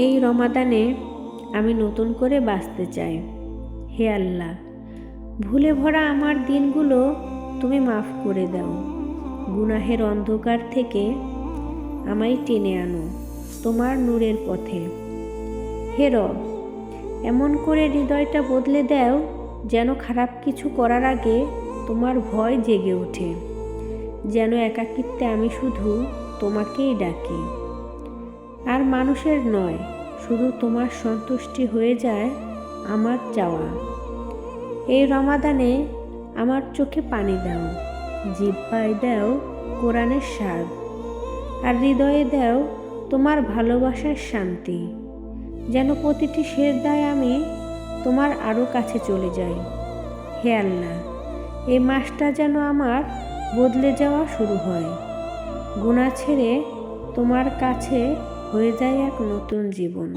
এই রমাদানে আমি নতুন করে বাঁচতে চাই। হে আল্লাহ, ভুলে ভরা আমার দিনগুলো তুমি মাফ করে দাও। গুনাহের অন্ধকার থেকে আমায় টেনে আনো তোমার নূরের পথে। হে রব, এমন করে হৃদয়টা বদলে দাও যেন খারাপ কিছু করার আগে তোমার ভয় জেগে ওঠে, যেন একাকিত্বে আমি শুধু তোমাকেই ডাকি, আর মানুষের নয়, শুধু তোমার সন্তুষ্টি হয়ে যায় আমার চাওয়া। এই রমাদানে আমার চোখে পানি দাও, জিহ্বায় দাও কোরআনের স্বাদ, আর হৃদয়ে দাও তোমার ভালোবাসার শান্তি, যেন প্রতিটি সেজদায় আমি তোমার আরও কাছে চলে যাই। হে আল্লাহ, এই মাসটা যেন আমার বদলে যাওয়া শুরু হয়, গুনাহ ছেড়ে তোমার কাছে হয়ে যায় এক নতুন জীবন।